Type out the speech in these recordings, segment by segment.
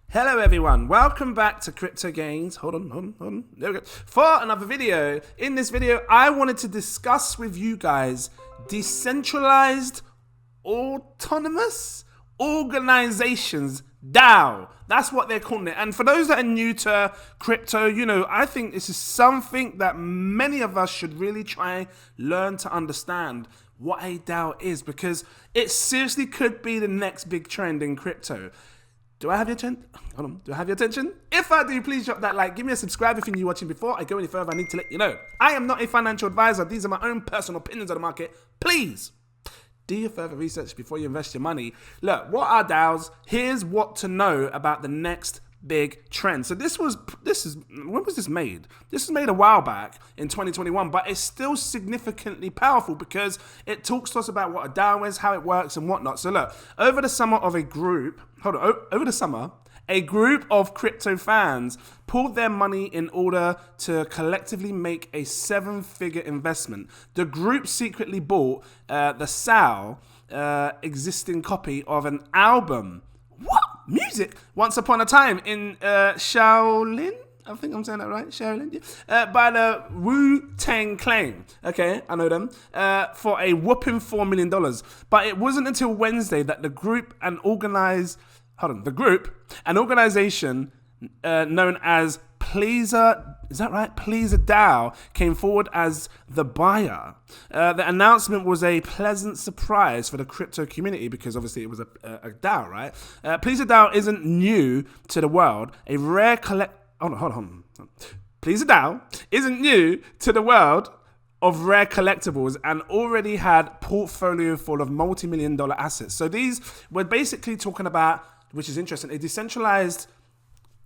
Hello everyone, welcome back to Crypto Gains. Hold on. There we go. For another video. In this video, I wanted to discuss with you guys decentralized autonomous organizations, DAO. That's what they're calling it. And for those that are new to crypto, I think this is something that many of us should really try learn to understand what a DAO is, because it seriously could be the next big trend in crypto. Do I have your attention? Hold on. Do I have your attention? If I do, please drop that like. Give me a subscribe if you're new watching. Before I go any further, I need to let you know, I am not a financial advisor. These are my own personal opinions on the market. Please do your further research before you invest your money. Look, what are DAOs? Here's what to know about the next big trend. So when was this made? This was made a while back in 2021, but it's still significantly powerful because it talks to us about what a DAO is, how it works and whatnot. So look, over the summer a group of crypto fans pulled their money in order to collectively make a 7-figure investment. The group secretly bought the SAO existing copy of an album. What? Music? Once Upon a Time in Shaolin? I think I'm saying that right, Shaolin? Yeah. By the Wu-Tang Clan. Okay, I know them. For a whopping $4 million. But it wasn't until Wednesday that the group, an organization known as Pleaser, is that right? Pleaser DAO came forward as the buyer. The announcement was a pleasant surprise for the crypto community because obviously it was a DAO, right? Pleaser DAO isn't new to the world. Pleaser DAO isn't new to the world of rare collectibles and already had portfolio full of multi-million-dollar assets. So these we're basically talking about, which is interesting, a decentralized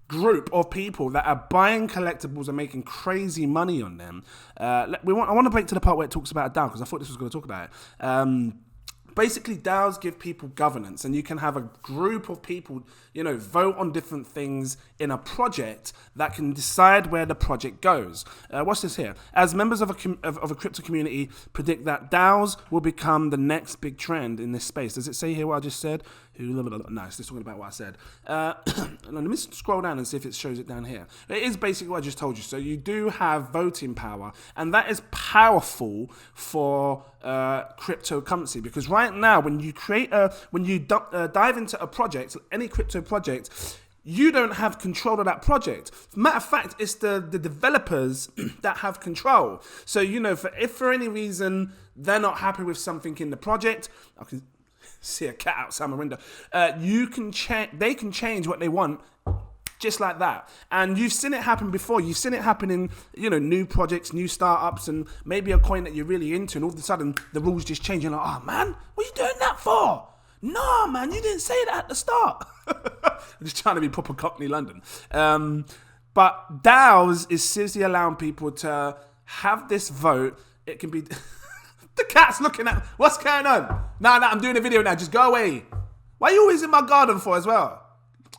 group of people that are buying collectibles and making crazy money on them. I want to break to the part where it talks about a DAO because I thought this was going to talk about it. Basically, DAOs give people governance, and you can have a group of people, vote on different things in a project that can decide where the project goes. Watch this here. As members of a crypto community predict that DAOs will become the next big trend in this space. Does it say here what I just said? No, it's just talking about what I said. Let me scroll down and see if it shows it down here. It is basically what I just told you. So you do have voting power, and that is powerful for cryptocurrency, because right now when you dive into a project, any crypto project, you don't have control of that project. Matter of fact, it's the developers that have control. So if for any reason they're not happy with something in the project, I can see a cat outside my window. They can change what they want, just like that. And you've seen it happen before. You've seen it happen in new projects, new startups, and maybe a coin that you're really into, and all of a sudden the rules just change. You're like, oh man, what are you doing that for? No man, you didn't say that at the start. I'm just trying to be proper Cockney London. But DAOs is seriously allowing people to have this vote. It can be. The cat's looking at, what's going on? No, I'm doing a video now. Just go away. Why are you always in my garden for as well?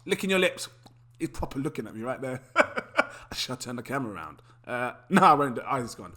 Licking your lips. He's proper looking at me right there. I should turn the camera around. No, I won't. Oh, he's gone.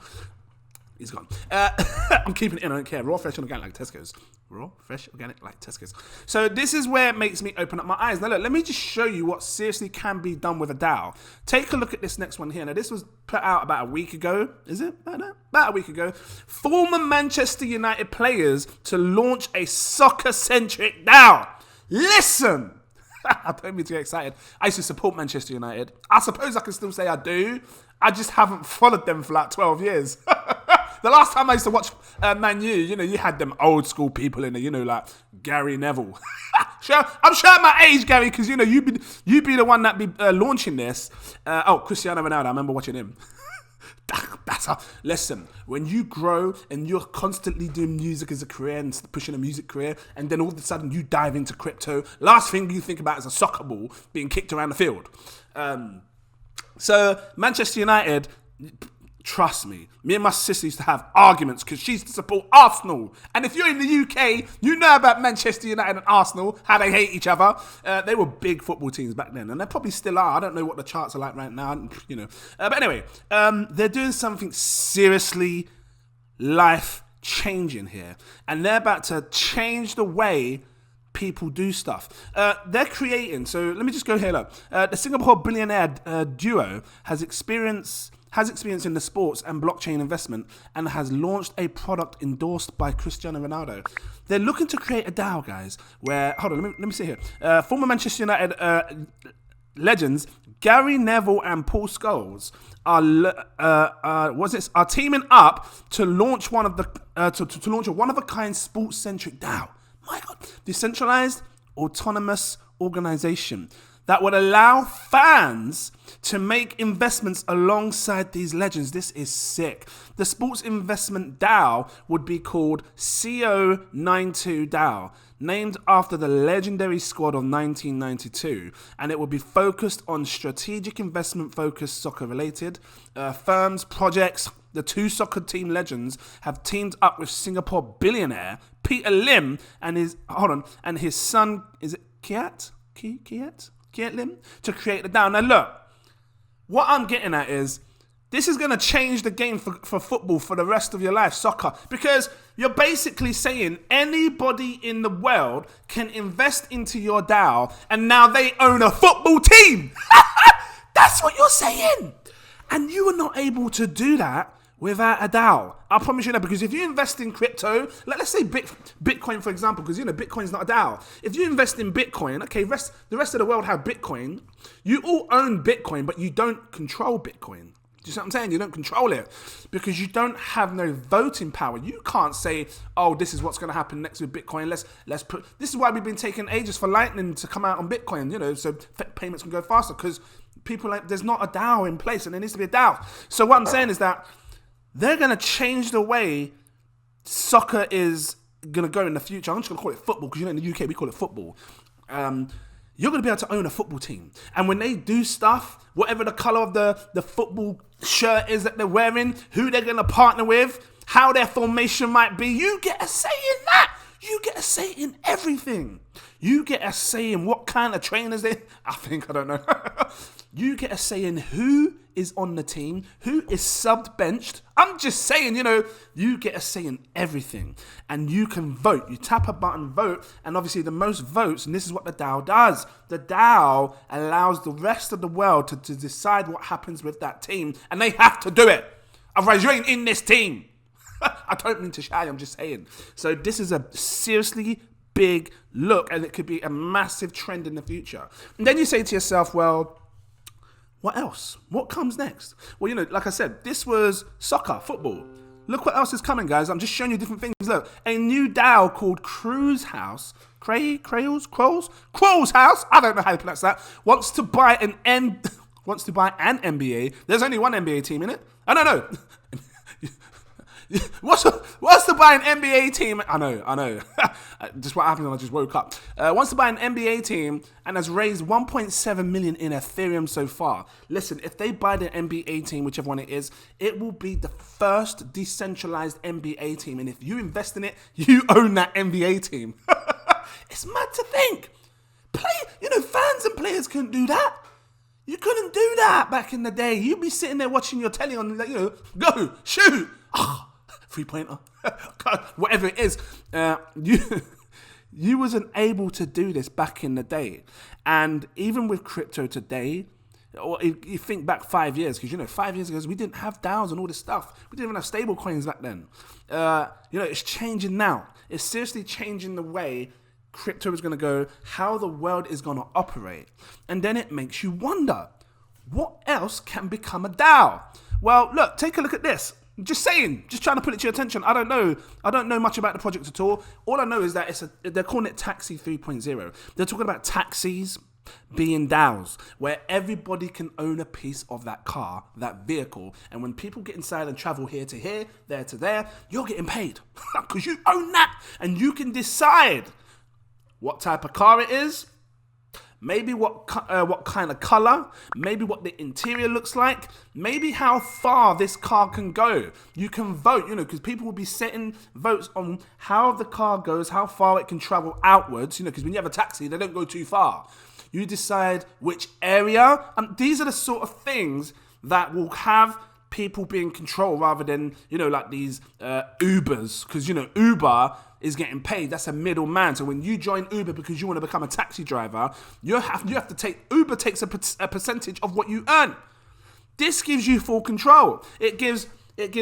He's gone. I'm keeping it in. I don't care. Raw, fresh, organic like Tesco's. Raw, fresh, organic like Tesco's. So this is where it makes me open up my eyes. Now look, let me just show you what seriously can be done with a DAO. Take a look at this next one here. Now this was put out about a week ago. Is it? About a week ago. Former Manchester United players to launch a soccer-centric DAO. Listen! I don't mean to get excited. I used to support Manchester United. I suppose I can still say I do. I just haven't followed them for like 12 years. The last time I used to watch Man U, you had them old school people in there, like Gary Neville. I'm showing my age, Gary, because you be the one that be launching this. Cristiano Ronaldo, I remember watching him. Listen, when you grow and you're constantly doing music as a career and pushing a music career, and then all of a sudden you dive into crypto, last thing you think about is a soccer ball being kicked around the field. So Manchester United, trust me and my sister used to have arguments because she used to support Arsenal. And if you're in the UK, you know about Manchester United and Arsenal, how they hate each other. They were big football teams back then, and they probably still are. I don't know what the charts are like right now, But anyway, they're doing something seriously life-changing here. And they're about to change the way people do stuff. They're creating. So let me just go here. Look, the Singapore billionaire duo has experience in the sports and blockchain investment and has launched a product endorsed by Cristiano Ronaldo. They're looking to create a DAO, guys, where, hold on, let me see here. Former Manchester United legends Gary Neville and Paul Scholes are teaming up to launch one of the to launch a one-of-a-kind sports-centric DAO. My God, decentralized autonomous organization that would allow fans to make investments alongside these legends. This is sick. The sports investment DAO would be called CO92 DAO, named after the legendary squad of 1992, and it will be focused on strategic investment-focused soccer-related firms, projects. The two soccer team legends have teamed up with Singapore billionaire Peter Lim and his son, is it Kiat Lim, to create the DAO. Now look, what I'm getting at is this is going to change the game for football for the rest of your life, soccer, because you're basically saying anybody in the world can invest into your DAO and now they own a football team. That's what you're saying. And you were not able to do that without a DAO. I promise you that, because if you invest in crypto, let's say Bitcoin, for example, because, Bitcoin's not a DAO. If you invest in Bitcoin, okay, the rest of the world have Bitcoin. You all own Bitcoin, but you don't control Bitcoin. Do you see what I'm saying? You don't control it because you don't have no voting power. You can't say, oh, this is what's going to happen next with Bitcoin. Let's put. This is why we've been taking ages for Lightning to come out on Bitcoin, so payments can go faster, because there's not a DAO in place and there needs to be a DAO. So what I'm saying is that they're going to change the way soccer is going to go in the future. I'm just going to call it football because, in the UK we call it football. You're going to be able to own a football team. And when they do stuff, whatever the colour of the football shirt is that they're wearing, who they're going to partner with, how their formation might be, you get a say in that. You get a say in everything. You get a say in what kind of trainers I don't know. You get a say in who is on the team, who is subbed, benched. I'm just saying, you get a say in everything. And you can vote. You tap a button, vote, and obviously the most votes, and this is what the DAO does. The DAO allows the rest of the world to decide what happens with that team, and they have to do it. Otherwise, you ain't in this team. I don't mean to shy, I'm just saying. So this is a seriously big look, and it could be a massive trend in the future. And then you say to yourself, well, what else? What comes next? Well, like I said, this was soccer, football. Look what else is coming, guys. I'm just showing you different things. Look, a new DAO called Crow's House, Crow's House, I don't know how to pronounce that, wants to buy an NBA. There's only one NBA team in it. I don't know. What's to buy an NBA team? I know. Just what happened when I just woke up. Wants to buy an NBA team and has raised 1.7 million in Ethereum so far. Listen, if they buy the NBA team, whichever one it is, it will be the first decentralized NBA team. And if you invest in it, you own that NBA team. It's mad to think. Fans and players couldn't do that. You couldn't do that back in the day. You'd be sitting there watching your telly on, go, shoot. Oh, 3-pointer, whatever it is. You wasn't able to do this back in the day. And even with crypto today, or if you think back 5 years, because 5 years ago we didn't have DAOs and all this stuff. We didn't even have stable coins back then. It's changing now. It's seriously changing the way crypto is going to go, how the world is going to operate. And then it makes you wonder, what else can become a DAO? Well, look, take a look at this. Just saying, just trying to put it to your attention. I don't know much about the project at all. All I know is that they're calling it Taxi 3.0. They're talking about taxis being DAOs, where everybody can own a piece of that car, that vehicle. And when people get inside and travel here to here, there to there, you're getting paid because you own that. And you can decide what type of car it is, maybe what kind of color, maybe what the interior looks like, maybe how far this car can go. You can vote, because people will be setting votes on how the car goes, how far it can travel outwards, because when you have a taxi, they don't go too far. You decide which area, and these are the sort of things that will have people be in control rather than, like these Ubers, because, Uber is getting paid. That's a middleman. So when you join Uber because you want to become a taxi driver, you have to take, Uber takes a percentage of what you earn. This gives you full control. It gives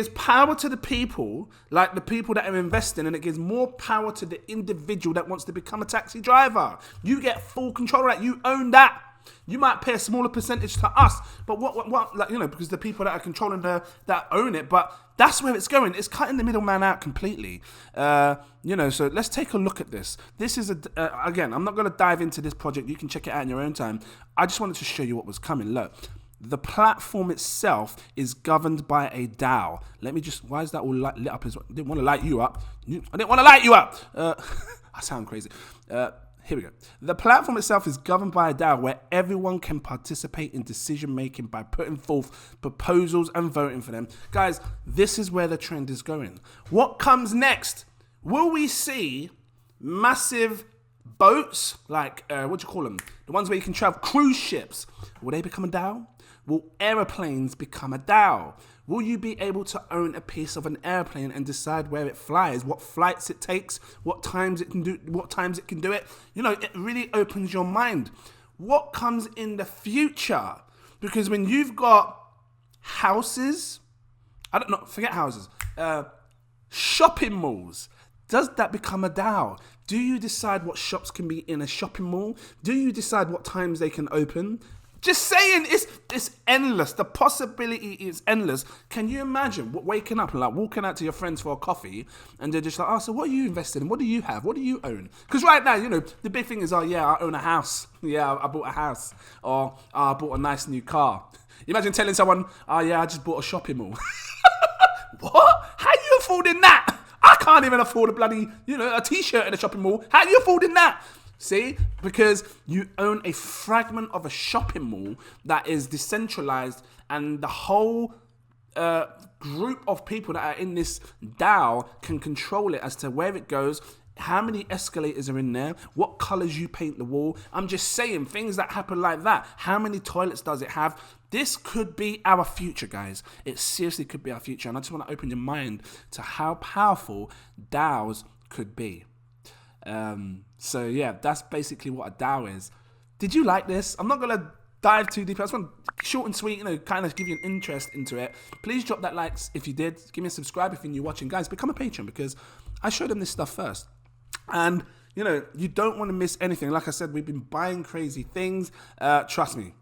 power to the people, like the people that are investing, and it gives more power to the individual that wants to become a taxi driver. You get full control of that. You own that. You might pay a smaller percentage to us, but what like, you know, because the people that are controlling that own it, but that's where it's going. It's cutting the middleman out completely. You know, so let's take a look at this. This is again, I'm not going to dive into this project. You can check it out in your own time. I just wanted to show you what was coming. Look. The platform itself is governed by a DAO. Let me just, why is that all lit up? I didn't want to light you up. I didn't want to light you up. I sound crazy. Here we go. The platform itself is governed by a DAO where everyone can participate in decision making by putting forth proposals and voting for them. Guys, this is where the trend is going. What comes next? Will we see massive boats, like, what do you call them? The ones where you can travel, cruise ships. Will they become a DAO? Will aeroplanes become a DAO? Will you be able to own a piece of an airplane and decide where it flies, what flights it takes, what times it can do it? You know, it really opens your mind. What comes in the future? Because when you've got houses, forget houses, shopping malls, does that become a DAO? Do you decide what shops can be in a shopping mall? Do you decide what times they can open? Just saying, it's endless. The possibility is endless. Can you imagine waking up and like walking out to your friends for a coffee and they're just like, oh, so what are you invested in? What do you have? What do you own? Because right now, you know, the big thing is, oh yeah, I own a house. Yeah, I bought a house. Or I bought a nice new car. Imagine telling someone, oh yeah, I just bought a shopping mall. What? How are you affording that? I can't even afford a bloody, you know, a t-shirt in a shopping mall. How are you affording that? See, because you own a fragment of a shopping mall that is decentralized, and the whole group of people that are in this DAO can control it as to where it goes, how many escalators are in there, what colors you paint the wall. I'm just saying, things that happen like that. How many toilets does it have? This could be our future, guys. It seriously could be our future. And I just want to open your mind to how powerful DAOs could be. So yeah, that's basically what a DAO is. Did you like this? I'm not going to dive too deep. I just want short and sweet, you know, kind of give you an interest into it. Please drop that likes if you did. Give me a subscribe if you're new watching. Guys, become a patron because I show them this stuff first. And, you know, you don't want to miss anything. Like I said, we've been buying crazy things. Trust me.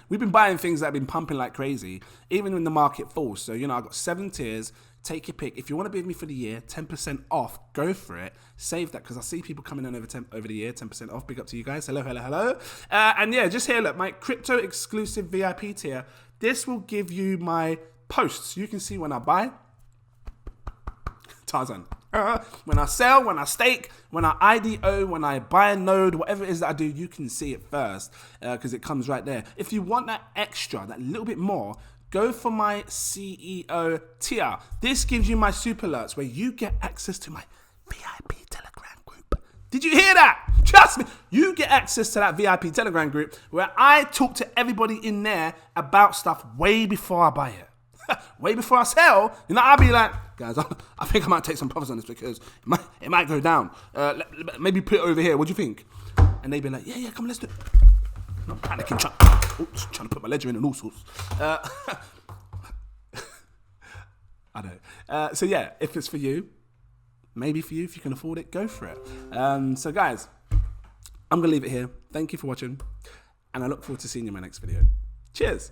We've been buying things that have been pumping like crazy, even when the market falls. So, you know, I've got 7 tiers. Take your pick. If you want to be with me for the year, 10% off, go for it. Save that because I see people coming in over the year, 10% off. Big up to you guys. Hello, hello, hello. And yeah, just here, look, my crypto exclusive VIP tier. This will give you my posts. You can see when I buy. Tarzan. When I sell, when I stake, when I IDO, when I buy a node, whatever it is that I do, you can see it first because it comes right there. If you want that extra, that little bit more, go for my CEO tier. This gives you my super alerts where you get access to my VIP Telegram group. Did you hear that? Trust me, you get access to that VIP Telegram group where I talk to everybody in there about stuff way before I buy it. Way before I sell, you know, I'll be like, guys, I think I might take some profits on this because it might go down. Maybe put it over here. What do you think? And they'd be like, yeah, come on, let's do it. I'm not panicking, trying to put my ledger in and all sorts. I know. So yeah, if it's for you, maybe for you, if you can afford it, go for it. So guys, I'm going to leave it here. Thank you for watching. And I look forward to seeing you in my next video. Cheers.